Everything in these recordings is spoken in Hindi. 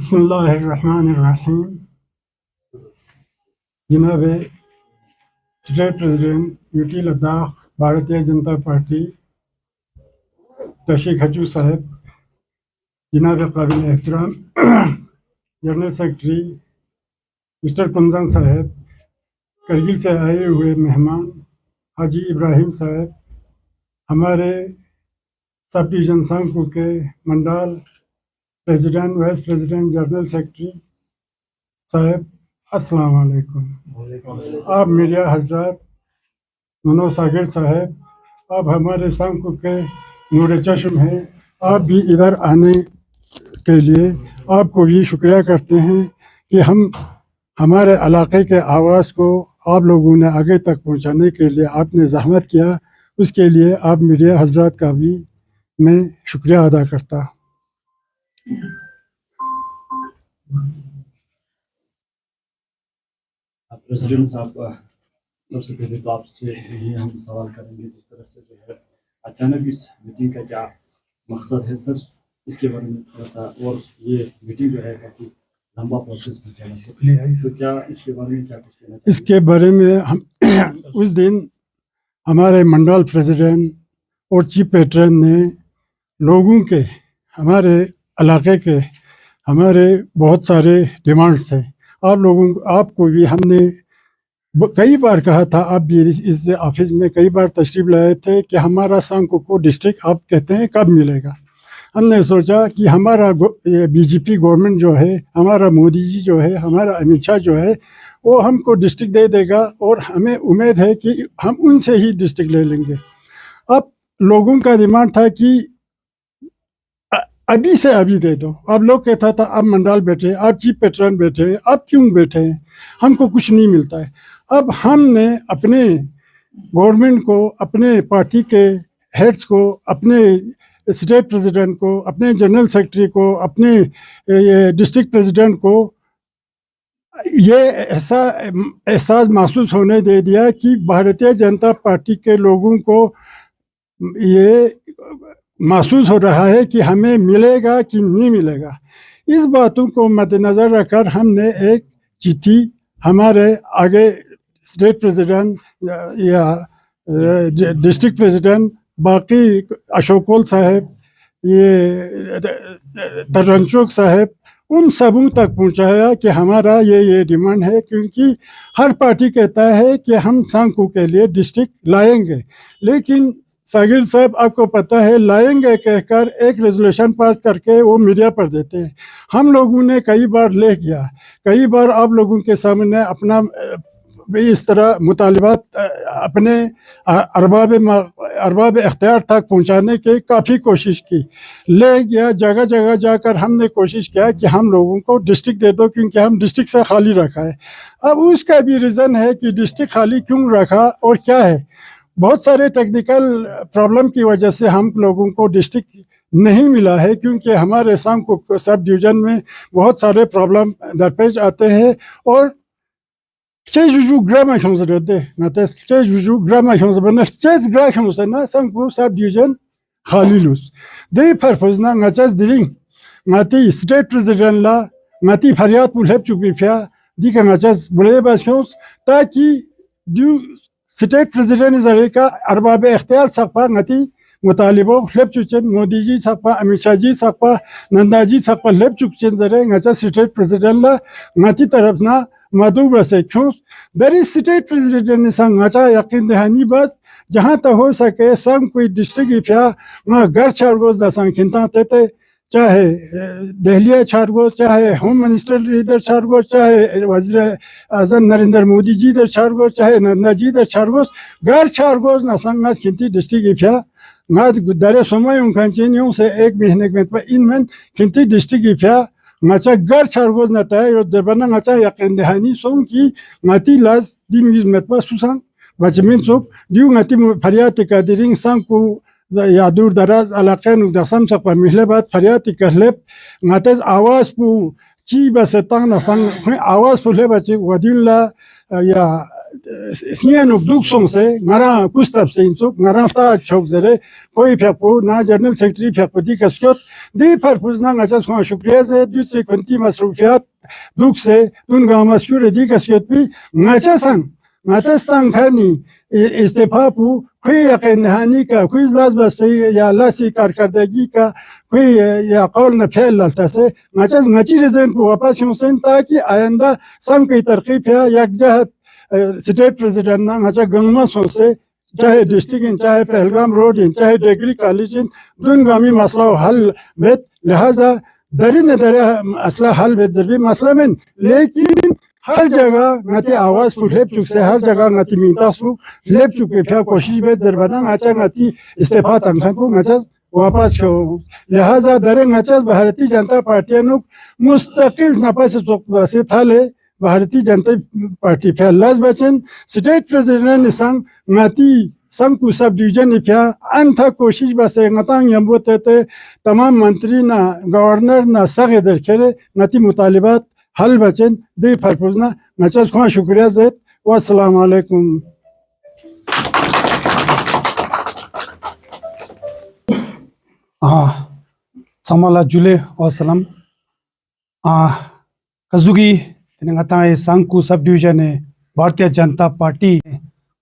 बिस्मिल्लाहिर्रहमानिर्रहीम। जनाब state president UT Ladakh Bharatiya Janata party तौशीक हजू साहब, जनाब काबिल एहतराम जनरल सेक्रेटरी मिस्टर कुंदन साहब, करगिल से आए हुए मेहमान हाजी इब्राहिम साहब, हमारे सब डिवीज़न संघ के मंडल president, vice president, general secretary साहब, अस्सलाम वालेकुम। आप मीडिया हजरात, मनोज सागर साहब, आप हमारे संघ के नूर चश्म हैं। आप भी इधर आने के लिए आपको भी शुक्रिया करते हैं कि हमारे इलाके के आवाज़ को आप लोगों ने आगे तक पहुंचाने के लिए आपने ज़हमत किया। उसके लिए आप मीडिया हजरात का भी मैं शुक्रिया अदा करता। प्रेसिडेंट साहब, सबसे पहले तो आपसे यही हम सवाल करेंगे, जिस तरह से जो है अचानक इस मीटिंग का क्या मकसद है सर, इसके बारे में थोड़ा सा। और ये मीटिंग जो है काफ़ी लंबा प्रोसेस में चला, तो क्या इसके बारे में क्या कुछ कहना चाहिए? इसके बारे में हम उस दिन हमारे मंडल प्रेसिडेंट और चीफ पेट्रन ने लोगों के, हमारे इलाके के, हमारे बहुत सारे डिमांड्स थे। आपको भी हमने कई बार कहा था, आप भी इस ऑफिस में कई बार तशरीफ़ लाए थे कि हमारा संघ को डिस्ट्रिक्ट आप कहते हैं कब मिलेगा। हमने सोचा कि हमारा बीजेपी गवर्नमेंट जो है, हमारा मोदी जी जो है, हमारा अमित शाह जो है, वो हमको डिस्ट्रिक्ट दे देगा और हमें उम्मीद है कि हम उनसे ही डिस्ट्रिक्ट ले लेंगे। अब लोगों का डिमांड था कि अभी से अभी दे दो। अब लोग कहता था अब मंडल बैठे, अब चीफ पेट्रन बैठे, अब क्यों बैठे हैं, हमको कुछ नहीं मिलता है। अब हमने अपने गवर्नमेंट को, अपने पार्टी के हेड्स को, अपने स्टेट प्रेसिडेंट को, अपने जनरल सेक्रेटरी को, अपने डिस्ट्रिक्ट प्रेसिडेंट को ये एहसास महसूस होने दे दिया कि भारतीय जनता पार्टी के लोगों को ये महसूस हो रहा है कि हमें मिलेगा कि नहीं मिलेगा। इस बातों को मद्देनज़र रखकर हमने एक चिट्ठी हमारे आगे स्टेट प्रेसिडेंट या डिस्ट्रिक्ट प्रेसिडेंट, बाकी अशोकोल साहब, ये तरनचोक साहब, उन सबों तक पहुंचाया कि हमारा ये डिमांड है, क्योंकि हर पार्टी कहता है कि हम संघ के लिए डिस्ट्रिक्ट लाएंगे, लेकिन सागिर साहब आपको पता है लाएंगे कहकर एक रेजोल्यूशन पास करके वो मीडिया पर देते हैं। हम लोगों ने कई बार ले किया, कई बार आप लोगों के सामने अपना इस तरह मुतालिबात अपने अरबाब इख्तियार तक पहुंचाने की काफ़ी कोशिश की, ले गया। जगह जगह जाकर हमने कोशिश किया कि हम लोगों को डिस्ट्रिक्ट दे दो, क्योंकि हम डिस्ट्रिक्ट से खाली रखा है। अब उसका भी रीज़न है कि डिस्ट्रिक्ट खाली क्यों रखा और क्या है। बहुत सारे टेक्निकल प्रॉब्लम की वजह से हम लोगों को डिस्ट्रिक्ट नहीं मिला है, क्योंकि हमारे संघ को सब डिवीज़न में बहुत सारे प्रॉब्लम दरपेश आते हैं। और सब डिवीज़न खाली लूस दे परफोजना ngachas diring ngati state president la ngati फरियाद पुलहब चुपीफिया दी का ngachas बुले बाशोस, ताकि दू स्टेट प्रेसिडेंट इजरे का अरबाब इख्तियार सकपा ngati मुतालिबो खलब चुचन मोदी जी सकपा, अमित शाह जी सकपा, नंदा जी सकपा लब चुचन जरे ngachas स्टेट प्रेसिडेंट ला ngati तरफ ना मधु बसे क्यों दरी स्टेट प्रेसिडेंट ने संग ngachas यकीन दहानी बस जहाँ तक हो सके संग कोई डिस्ट्रिक्ट इफिया वहाँ घर चारगोज दसांग खिंता तेते, चाहे दहलिया चारगोज, चाहे होम मिनिस्टर इधर चारगोज, चाहे वज़ीर आज़म नरेंद्र मोदी जी इधर चारगोज, चाहे नंदा जी इधर चारगोज, घर चारगोज ना संग नास खिंती डिस्ट्रिक्ट इफिया नास गुद्दारे समय उनका चीनियों से एक महीने में इनमें खिंती district इफिया ngachas gar chargoz na tay yo zebana ngachas yaqin dehani son ki ngati las dim hizmet ba susan bachemin sok diu ngati फरियाद का दिरिंग sang ku या दूर दराज इलाके नु दसम sak pa mihlebat फरियाद कहलेब ngates आवाज पु ची बस तंग ना संग आवाज फुले बचे वदिला या Snian of Duxon say, Mara Gustav Saint, Maranta Chokzere, Koi Papo, na General Secretary Papotica Scott, the purpose Nangas Shukriaze, Duce Contimas Rufiat, Duxe, Dungama Scure Dicascot, Machasan, Matastan Kani, Estepapu, Kuyakan Hanika, Quiz Lasbas, Ya Lassi Karkardagika, Qui Ya Colna Pella Tase, Machas Machirizan, Passion Sentaki, Ayanda, Sanki Tarkipia, Yakjahat. State president ना अच्छा गंगमा सोचे चाहे डिस्ट्रिक्ट इन चाहे पहलगाम रोड इन चाहे डिग्री कॉलेज इन दुनगामी मसला हल बेत लिहाजा दरी न दरी मसला हल बेत जरूरी मसला में लेकिन हर जगह नती आवाज फुलेप चुक से हर जगह नती मीता सु लेप चुक पे फिर कोशिश बेत जरबना अच्छा नती इस्तेफा तंखन को अच्छा वापस क्यों लिहाजा दरे अच्छा भारतीय जनता पार्टी नुक मुस्तकिल नपास चुक से थाले भारतीय जनता पार्टी फैलास बचन स्टेट प्रेसिडेंट ने संग नाती संकु सब डिवीजन ने फिर अंथा कोशिश बसे नतांग यंबोते ते तमाम मंत्री ना गवर्नर ना सगे दरखेले नाती मुतालिबात हल बचन दे फरफुजना नचल खुआ शुक्रिया ज़ेत वस्सलाम वालेकुम समाला जुले वसलम कजुगी तेने सांकु सब डिवीजन है भारतीय जनता पार्टी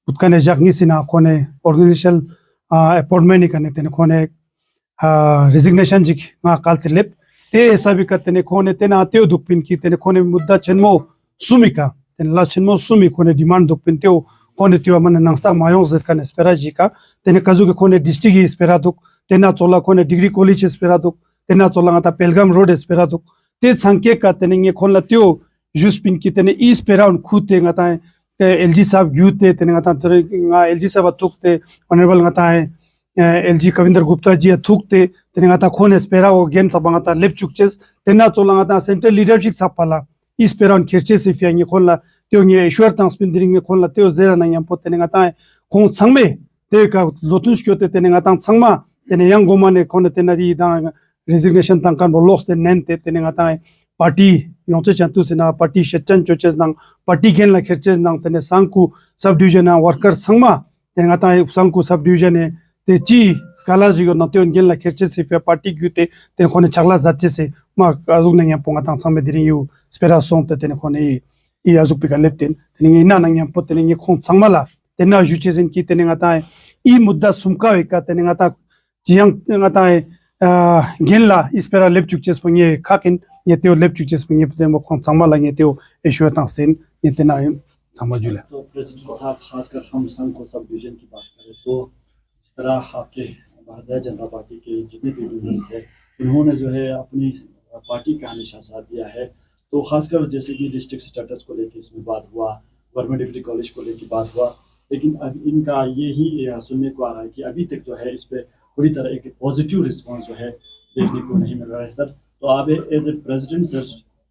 उत्कने जगनी सिना कोने ऑर्गेनाइजेशन अपॉइंटमेंट करने तेने कोने रेजिग्नेशन जिक काल तेलेप ते ऐसा भी करते ने कोने तेने आते हो दुखपिन की तेने कोने मुद्दा चन्मो सुमिका तेने ला चन्मो सुमी कोने डिमांड दुखपिन ते कोने त्यो मन नंगस्ता मायों से करने स्पेरा जी का तेने कजू के कोने डिस्ट्रिक्ट ही स्पेरा दुख तेना चोला कोने डिग्री कॉलेज स्पेरा दुख तेना चोला आता पेलगाम रोड स्पेरा दुख ते संख्या का तेने ये खोला त्यो जुस्पिन की तेने इस पेरा उन खुद ते गाता है एलजी साहब यूथ ते तेने गाता तेरे एलजी साहब थुक ते ऑनरेबल गाता है एलजी कविंदर गुप्ता जी थुक ते तेने गाता खोने स्पेरा वो गेम सब गाता लेप चुकचेस तेना चोला गाता सेंट्रल लीडरशिप सब पाला इस पेरा उन खिरचे से फियांगे खोला त्यो ये ईश्वर तंस्पिन दिरिंगे खोला त्यो जेरा नहीं हम पोते तेने गाता है खों संगमे ते का लोटुस क्यों ते तेने गाता संगमा तेने यंग गोमा ने खोने तेना दी दा रेजिग्नेशन तंकान वो लॉस ते नैन ते तेने गाता है पार्टी योंचे चंतु से ना पार्टी शेचन चोचेस नंग पार्टी गेन ला खिरचेस नंग तेने सांकु सब डिवीजन ना वर्कर संगमा तेने गाता है सांकु सब डिवीजन है ते ची स्काला जिगो नत्योन गेन ला खिरचेस से पार्टी गुते तेने खोने चगला जाचे से मा आजुक नहीं पोंगा तांग संग में दिरिंग यू स्पेरा सोंग ते तेने खोने ई आजुक पिका लेप्टेन तेने इना नहीं पो तेने ये खों संगमाला तेने आजुचेस इनकी तेने गाता है ई मुद्दा सुमका वेका तेने गाता जियांग गाता है गेनला इस्पेरा लेप चुकचेस पंगे खाकिन ये त्यो लेप चुकचेस पंगे ते मो खों संगमाला ये त्यो इशू तांगस्टेन ये तेना समझुला तो प्रेसिडेंट साहब खासकर हम संघ को सब डिवीजन की बात करें तो इस तरह आपके भारतीय जनता पार्टी के जितने भी लीडर्स है उन्होंने जो है अपनी पार्टी का हमेशा साथ दिया है तो खासकर जैसे कि डिस्ट्रिक्ट स्टेटस को लेकर इसमें बात हुआ गवर्नमेंट डिग्री कॉलेज को लेकर बात हुआ लेकिन अब इनका ये ही सुनने को आ रहा है कि अभी तक जो है इस पर पूरी तरह एक पॉजिटिव रिस्पांस जो है देखने को नहीं मिल रहा है सर तो आप एज ए प्रेसिडेंट सर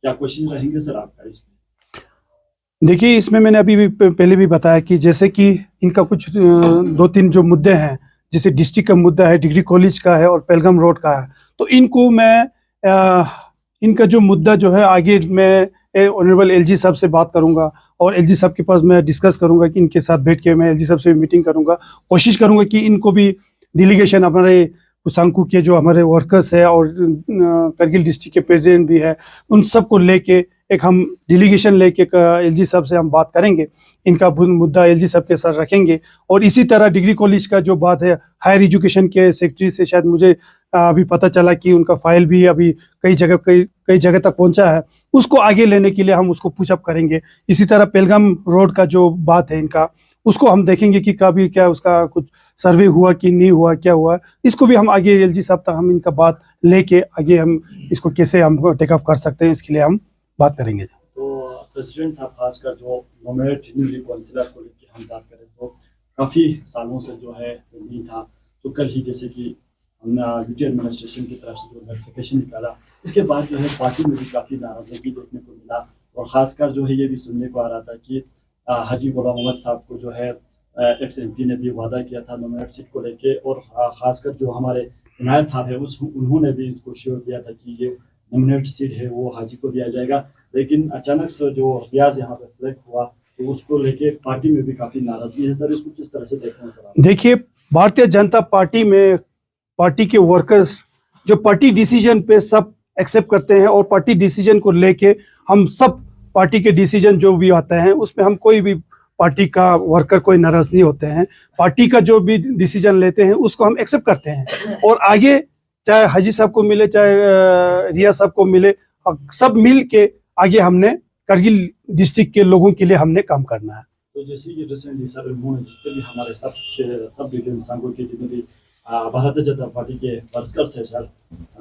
क्या क्वेश्चन रहेंगे सर आपका इसमें देखिए इसमें मैंने अभी भी पहले भी बताया कि जैसे कि इनका कुछ दो तीन जो मुद्दे हैं जैसे डिस्ट्रिक्ट का मुद्दा है डिग्री कॉलेज का है और पेलगाम रोड का है तो इनको मैं इनका जो मुद्दा जो है आगे मैं ऑनरेबल एलजी साहब से बात करूंगा और एलजी साहब के पास मैं डिस्कस करूंगा कि इनके साथ बैठ के मैं एलजी साहब से मीटिंग करूंगा कोशिश करूंगा कि इनको भी डेलीगेशन हमारे सांकु के जो हमारे वर्कर्स है और करगिल डिस्ट्रिक्ट के प्रेसिडेंट भी है उन सबको लेके एक हम डेलीगेशन लेके एलजी साहब से हम बात करेंगे इनका मुद्दा एलजी साहब के साथ रखेंगे और इसी तरह डिग्री कॉलेज का जो बात है हायर एजुकेशन के सेक्रेटरी से शायद मुझे अभी पता चला कि उनका फाइल भी अभी कई जगह तक पहुंचा है उसको आगे लेने के लिए हम उसको पुशअप करेंगे इसी तरह पेलगाम रोड का जो बात है इनका उसको हम देखेंगे कि कभी क्या उसका कुछ सर्वे हुआ कि नहीं हुआ क्या हुआ इसको भी हम आगे एलजी साहब तक हम इनका बात लेके आगे हम इसको कैसे हम टेक ऑफ कर सकते हैं इसके लिए हम बात करेंगे। तो प्रेसिडेंट साहब खासकर जो नॉमिनेट काउंसिलर को लेकर हम बात करें तो काफ़ी सालों से जो है नहीं था तो कल ही जैसे कि हमने यूटी एडमिनिस्ट्रेशन की तरफ से जो नोटिफिकेशन निकाला इसके बाद जो है पार्टी में भी काफ़ी नाराजगी देखने को मिला और ख़ासकर जो है ये भी सुनने को आ रहा था कि हाजी गुलाम मोहम्मद साहब को जो है एक्स एमपी ने भी वादा किया था नॉमिनेट सीट को लेके और ख़ासकर जो हमारे इनायत साहब है उन्होंने भी इसको श्योर किया था कि ये नॉमिनेट सीट है वो हाजी को दिया जाएगा लेकिन अचानक से जो रियाज यहाँ पर सिलेक्ट हुआ तो उसको लेके पार्टी में भी काफी नाराजगी है सर, इसको किस तरह से देखते हैं सर आप? देखिए, भारतीय जनता पार्टी में पार्टी के वर्कर्स जो पार्टी डिसीजन पे सब एक्सेप्ट करते हैं और पार्टी डिसीजन को लेके हम सब पार्टी के डिसीजन जो भी आते हैं उसमें हम कोई भी पार्टी का वर्कर कोई नाराज नहीं होते हैं। पार्टी का जो भी डिसीजन लेते हैं उसको हम एक्सेप्ट करते हैं और आगे चाहे हाजी साहब को मिले चाहे रिया साहब को मिले, सब मिल के आगे हमने करगिल डिस्ट्रिक्ट के लोगों के लिए हमने काम करना है। तो जैसे ये रिसेंटली सर उन्होंने जितने भी हमारे सब डिवीजन संघों के जितने भी भारतीय जनता पार्टी के वर्कर्स है सर,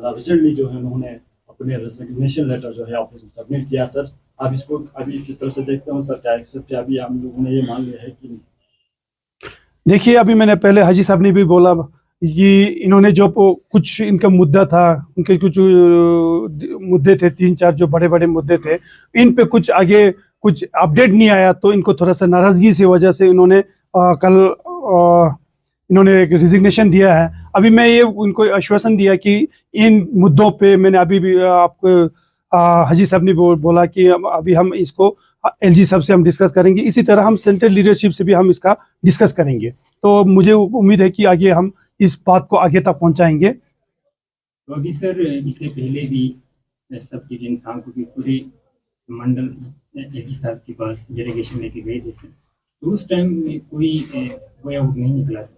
रिसेंटली जो है उन्होंने अपने रेजिग्नेशन लेटर जो है ऑफिस में सबमिट किया सर। आप इसको अभी किस तरह से देखते हो सर, क्या एक्सेप्ट अभी हम लोगों ने ये मान लिया है कि नहीं? देखिए, अभी मैंने पहले हाजी साहब ने भी बोला कि इन्होंने जो कुछ इनका मुद्दा था, उनके कुछ मुद्दे थे 3-4 जो बड़े बड़े मुद्दे थे, इन पे कुछ आगे कुछ अपडेट नहीं आया तो इनको थोड़ा सा नाराजगी की वजह से इन्होंने कल इन्होंने एक रिजिग्नेशन दिया है। अभी मैं ये उनको आश्वासन दिया कि इन मुद्दों पे मैंने अभी भी आपको हाजी साहब ने बोला कि अभी हम इसको एलजी साहब से हम डिस्कस करेंगे, इसी तरह हम सेंट्रल लीडरशिप से भी हम इसका डिस्कस करेंगे। तो मुझे उम्मीद है कि आगे हम इस बात को आगे तक पहुंचाएंगे। तो अभी सर इससे पहले भी सब के जिन सांघों की पूरे मंडल एलजी साहब के पास डेलीगेशन लेके गए थे सर, तो उस टाइम में कोई वे आउट नहीं निकला था।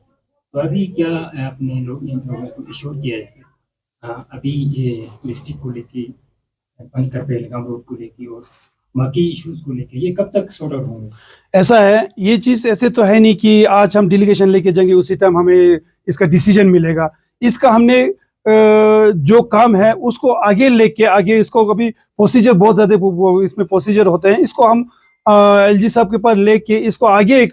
तो अभी क्या आपने इन लोगों को इश्योर किया है सर, अभी ये डिस्ट्रिक्ट को लेके पनकर पहलगाम रोड को लेके और बाकी इश्यूज को लेके ये कब तक सॉर्ट आउट होंगे? ऐसा है, ये चीज़ ऐसे तो है नहीं कि आज हम डेलीगेशन लेके जाएंगे उसी टाइम हमें इसका डिसीजन मिलेगा। इसका हमने जो काम है उसको आगे लेके आगे इसको कभी प्रोसीजर बहुत ज़्यादा इसमें प्रोसीजर होते हैं, इसको हम एलजी साहब के पास लेके इसको आगे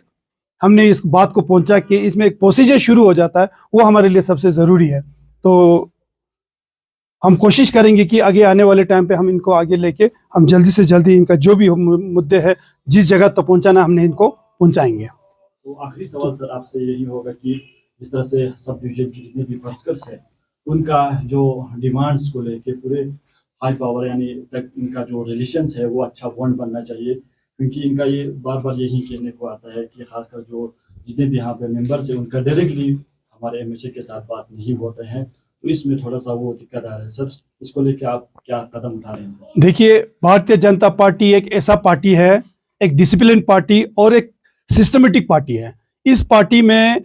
हमने इस बात को पहुंचा के इसमें एक प्रोसीजर शुरू हो जाता है, वो हमारे लिए सबसे ज़रूरी है। तो हम कोशिश करेंगे कि आगे आने वाले टाइम पे हम इनको आगे लेके हम जल्दी से जल्दी इनका जो भी मुद्दे है जिस जगह तक पहुंचाना हमने इनको पहुंचाएंगे। तो आखिरी सवाल सर आपसे यही होगा कि जिस तरह से सब डिवीजन की जितने भी वर्कर्स है उनका जो डिमांड्स को लेके पूरे हाई पावर यानी तक इनका जो रिलेशंस है वो अच्छा बॉन्ड बनना चाहिए, क्योंकि इनका ये बार बार यही कहने को आता है कि खासकर जो जितने भी यहाँ पे मेंबर्स है उनका डायरेक्टली हमारे एमएचए के साथ बात नहीं होते हैं, तो इसमें थोड़ा सा वो दिक्कत आ रहा है सर। इसको लेके आप क्या कदम उठा रहे हैं सर? देखिए, भारतीय जनता पार्टी एक ऐसा पार्टी है, एक डिसिप्लिन पार्टी और एक सिस्टमेटिक पार्टी है। इस पार्टी में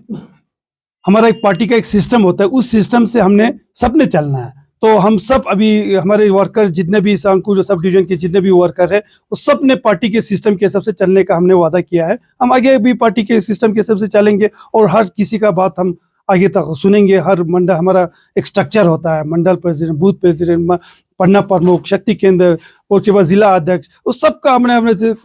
हमारा एक पार्टी का एक सिस्टम होता है, उस सिस्टम से हमने सबने चलना है। तो हम सब अभी हमारे वर्कर जितने भी सांकुर सब डिवीजन के जितने भी वर्कर है वो सब ने पार्टी के सिस्टम के हिसाब से चलने का हमने वादा किया है। हम आगे भी पार्टी के सिस्टम के हिसाब से चलेंगे और हर किसी का बात हम आगे तक सुनेंगे। हर मंडल हमारा एक स्ट्रक्चर होता है, मंडल प्रेसिडेंट, बूथ प्रेसिडेंट, पन्ना प्रमुख, शक्ति केंद्र और के बाद जिला अध्यक्ष, उस सब का हमने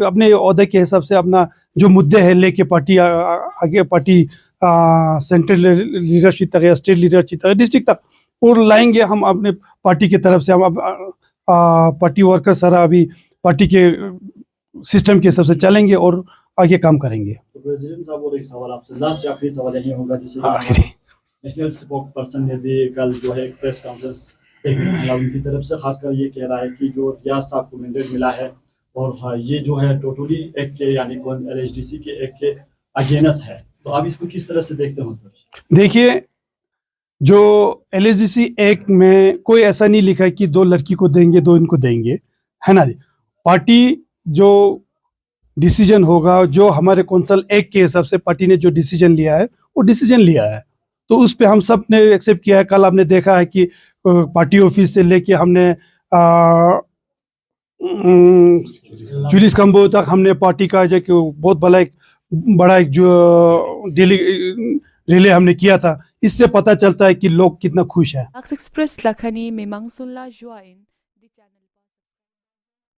अपने ओहदे के हिसाब से अपना जो मुद्दे हैं लेके पार्टी आगे पार्टी सेंट्रल लीडरशिप तक या स्टेट लीडरशिप तक डिस्ट्रिक्ट तक और लाएंगे। हम अपने पार्टी की तरफ से हम अब पार्टी वर्कर सारा अभी पार्टी के सिस्टम के हिसाब से चलेंगे और आगे काम करेंगे। तो प्रेसिडेंट साहब और एक सवाल आपसे लास्ट आखिरी सवाल यही होगा, जैसे आखिरी नेशनल स्पोक पर्सन ने भी कल जो है प्रेस कॉन्फ्रेंस उनकी तरफ से खासकर ये कह रहा है कि जो रियाज साहब को मैंडेट मिला है और ये जो है टोटली एक्ट के यानी एलएचडीसी के एक्ट के अगेंस्ट है, तो आप इसको किस तरह से देखते हो सर? देखिए, जो एलएचडीसी एक्ट में कोई ऐसा नहीं लिखा है कि 2 लड़की को देंगे 2 इनको देंगे, है ना जी। पार्टी जो डिसीजन होगा, जो हमारे कौंसल एक्ट के हिसाब से पार्टी ने जो डिसीजन लिया है वो डिसीजन लिया है, तो उस पे हम सब ने एक्सेप्ट किया है। कल आपने देखा है कि पार्टी ऑफिस से लेके हमने जुलिस कंबो तक हमने पार्टी का जो बहुत बड़ा एक जो रिले हमने किया था। इससे पता चलता है कि लोग कितना खुश हैं। Express Lakhani memang sunla join